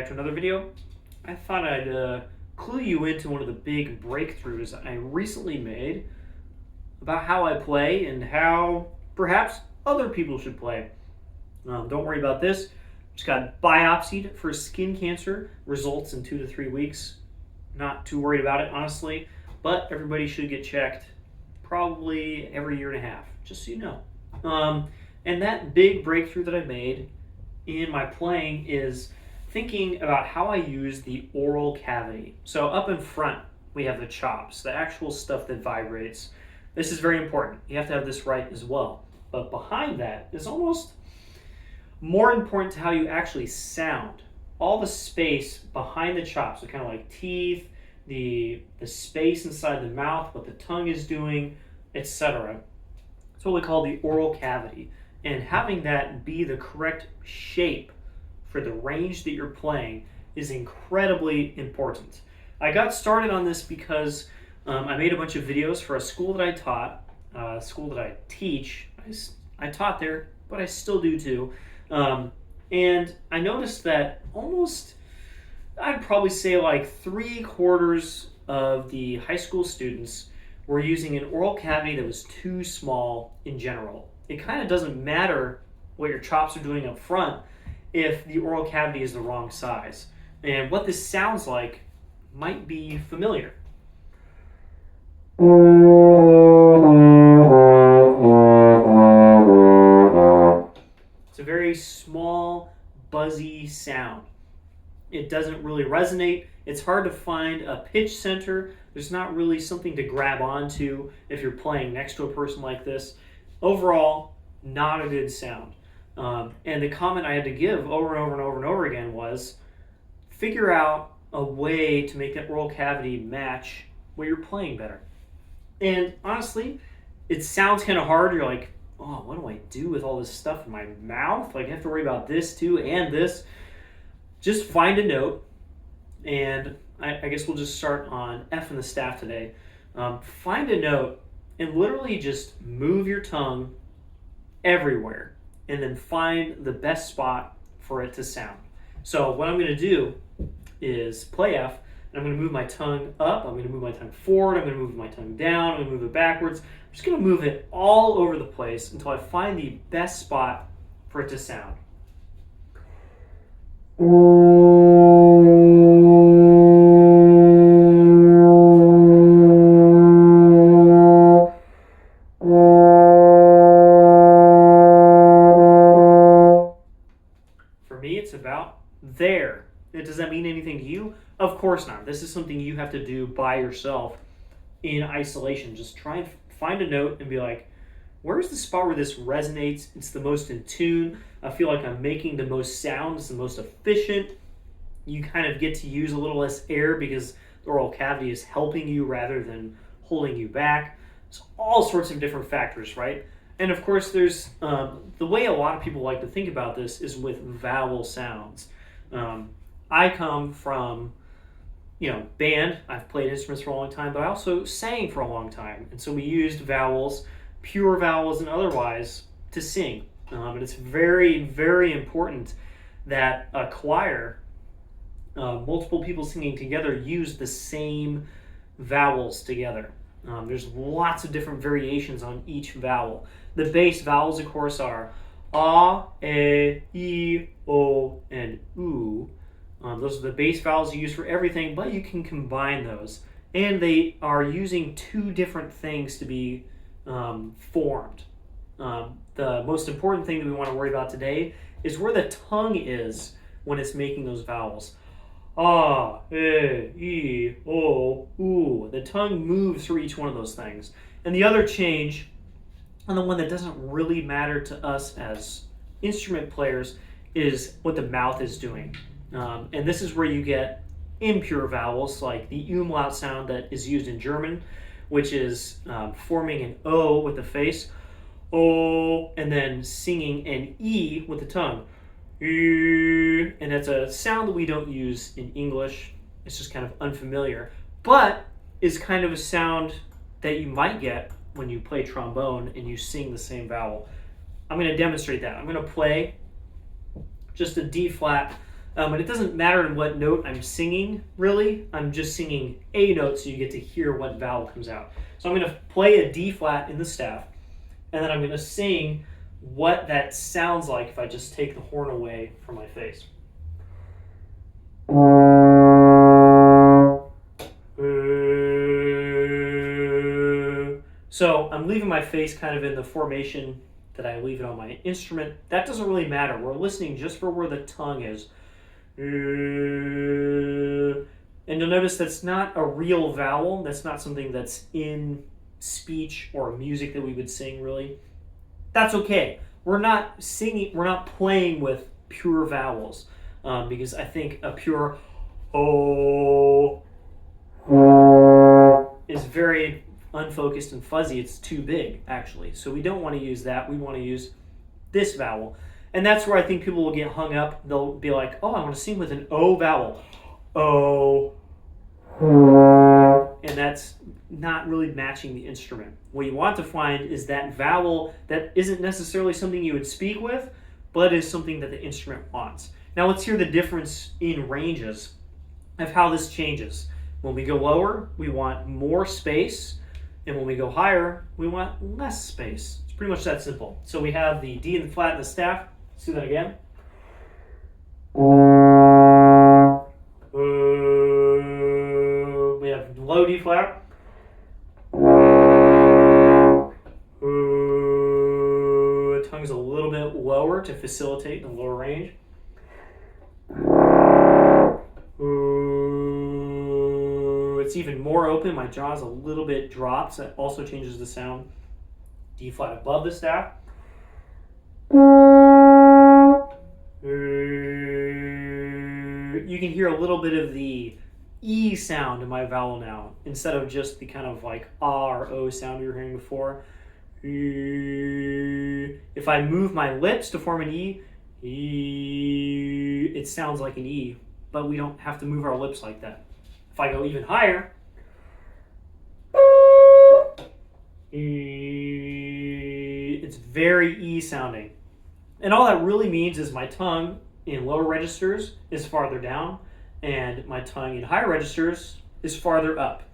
back to another video. I thought I'd clue you into one of the big breakthroughs I recently made about how I play and how perhaps other people should play. Don't worry about this. Just got biopsied for skin cancer. Results in 2 to 3 weeks. Not too worried about it, honestly. But everybody should get checked probably every year and a half, just so you know. And that big breakthrough that I made in my playing is thinking about how I use the oral cavity. So up in front, we have the chops, the actual stuff that vibrates. This is very important. You have to have this right as well. But behind that is almost more important to how you actually sound. All the space behind the chops, so kind of like teeth, the space inside the mouth, what the tongue is doing, etc. That's what we call the oral cavity. And having that be the correct shape for the range that you're playing is incredibly important. I got started on this because I made a bunch of videos for a school that I taught, a school that I teach. I taught there, but I still do too. And I noticed that almost, I'd probably say like 3/4 of the high school students were using an oral cavity that was too small in general. It kind of doesn't matter what your chops are doing up front if the oral cavity is the wrong size. And what this sounds like might be familiar. It's a very small, buzzy sound. It doesn't really resonate. It's hard to find a pitch center. There's not really something to grab onto if you're playing next to a person like this. Overall, not a good sound. And the comment I had to give over and over and over and over again was, figure out a way to make that oral cavity match what you're playing better. And honestly, it sounds kind of hard. You're like, oh, what do I do with all this stuff in my mouth? Like, I have to worry about this too and this. Just find a note, and I guess we'll just start on F in the staff today. Find a note and literally just move your tongue everywhere and then find the best spot for it to sound. So what I'm going to do is play F, and I'm going to move my tongue up, I'm going to move my tongue forward, I'm going to move my tongue down, I'm going to move it backwards. I'm just going to move it all over the place until I find the best spot for it to sound. For me, it's about there. Does that mean anything to you? Of course not. This is something you have to do by yourself in isolation. Just try and find a note and be like, where's the spot where this resonates? It's the most in tune. I feel like I'm making the most sound. It's the most efficient. You kind of get to use a little less air because the oral cavity is helping you rather than holding you back. So all sorts of different factors, right? And of course, there's the way a lot of people like to think about this is with vowel sounds. I come from, band. I've played instruments for a long time, but I also sang for a long time. And so we used vowels, pure vowels and otherwise, to sing. And it's very, very important that a choir, multiple people singing together, use the same vowels together. There's lots of different variations on each vowel. The base vowels, of course, are A, E, I, O, and U. Those are the base vowels you use for everything, but you can combine those. And they are using two different things to be formed. The most important thing that we want to worry about today is where the tongue is when it's making those vowels. A, E, I, O, U. The tongue moves through each one of those things. And the other change, and the one that doesn't really matter to us as instrument players, is what the mouth is doing. And this is where you get impure vowels, like the umlaut sound that is used in German, which is forming an O with the face, O, and then singing an E with the tongue. And that's a sound that we don't use in English. It's just kind of unfamiliar, but is kind of a sound that you might get when you play trombone and you sing the same vowel. I'm going to demonstrate that. I'm going to play just a D flat And it doesn't matter in what note I'm singing, really. I'm just singing a note so you get to hear what vowel comes out. So I'm going to play a D flat in the staff, and then I'm going to sing what that sounds like if I just take the horn away from my face. So I'm leaving my face kind of in the formation that I leave it on my instrument. That doesn't really matter. We're listening just for where the tongue is. And you'll notice that's not a real vowel. That's not something that's in speech or music that we would sing, really. That's okay. We're not singing, we're not playing with pure vowels, because I think a pure O is very unfocused and fuzzy. It's too big, actually. So we don't want to use that. We want to use this vowel. And that's where I think people will get hung up. They'll be like, oh, I want to sing with an O vowel. O. And that's not really matching the instrument. What you want to find is that vowel that isn't necessarily something you would speak with, but is something that the instrument wants. Now let's hear the difference in ranges of how this changes. When we go lower, we want more space. And when we go higher, we want less space. It's pretty much that simple. So we have the D and the flat and the staff. Let's do that again. We have low D flat. The tongue's a little bit lower to facilitate the lower range. It's even more open. My jaw's a little bit dropped. So that also changes the sound. D flat above the staff. You can hear a little bit of the E sound in my vowel now, instead of just the kind of like A or O sound we were hearing before. If I move my lips to form an E, it sounds like an E, but we don't have to move our lips like that. If I go even higher, it's very E sounding. And all that really means is my tongue in lower registers is farther down, and my tongue in higher registers is farther up.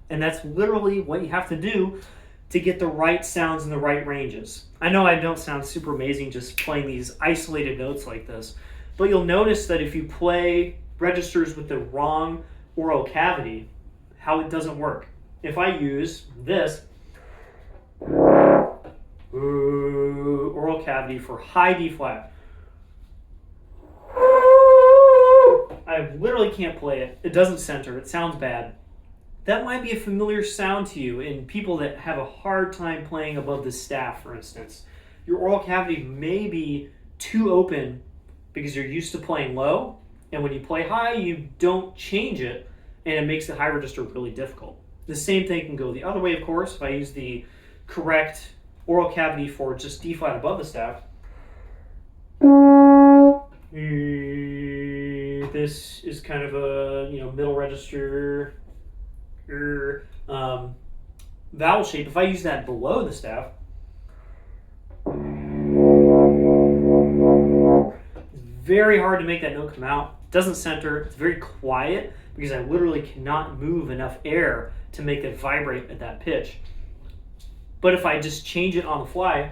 And that's literally what you have to do to get the right sounds in the right ranges. I know I don't sound super amazing just playing these isolated notes like this, but you'll notice that if you play registers with the wrong oral cavity, how it doesn't work. If I use this oral cavity for high D flat, I literally can't play it. It doesn't center. It sounds bad. That might be a familiar sound to you in people that have a hard time playing above the staff, for instance. Your oral cavity may be too open because you're used to playing low, and when you play high, you don't change it, and it makes the high register really difficult. The same thing can go the other way, of course. If I use the correct oral cavity for just D flat above the staff, this is kind of a middle register vowel shape. If I use that below the staff, it's very hard to make that note come out. It doesn't center. It's very quiet because I literally cannot move enough air to make it vibrate at that pitch. But if I just change it on the fly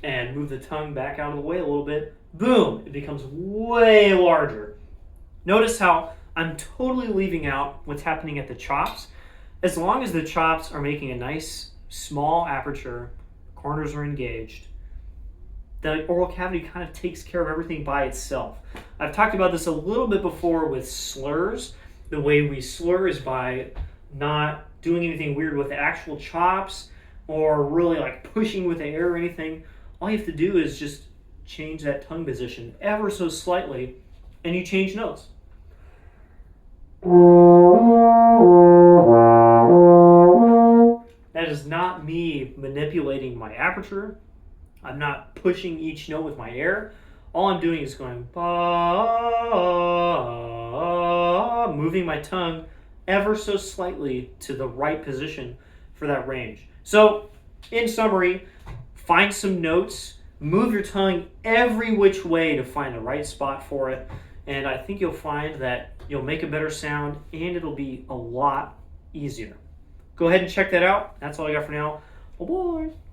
and move the tongue back out of the way a little bit, boom, it becomes way larger. Notice how I'm totally leaving out what's happening at the chops. As long as the chops are making a nice small aperture, corners are engaged, the oral cavity kind of takes care of everything by itself. I've talked about this a little bit before with slurs. The way we slur is by not doing anything weird with the actual chops or really like pushing with the air or anything. All you have to do is just change that tongue position ever so slightly, and you change notes. That is not me manipulating my aperture. I'm not pushing each note with my air. All I'm doing is going ba, moving my tongue ever so slightly to the right position for that range. So, in summary, find some notes Move your tongue every which way to find the right spot for it. And I think you'll find that you'll make a better sound and it'll be a lot easier. Go ahead and check that out. That's all I got for now. Bye-bye.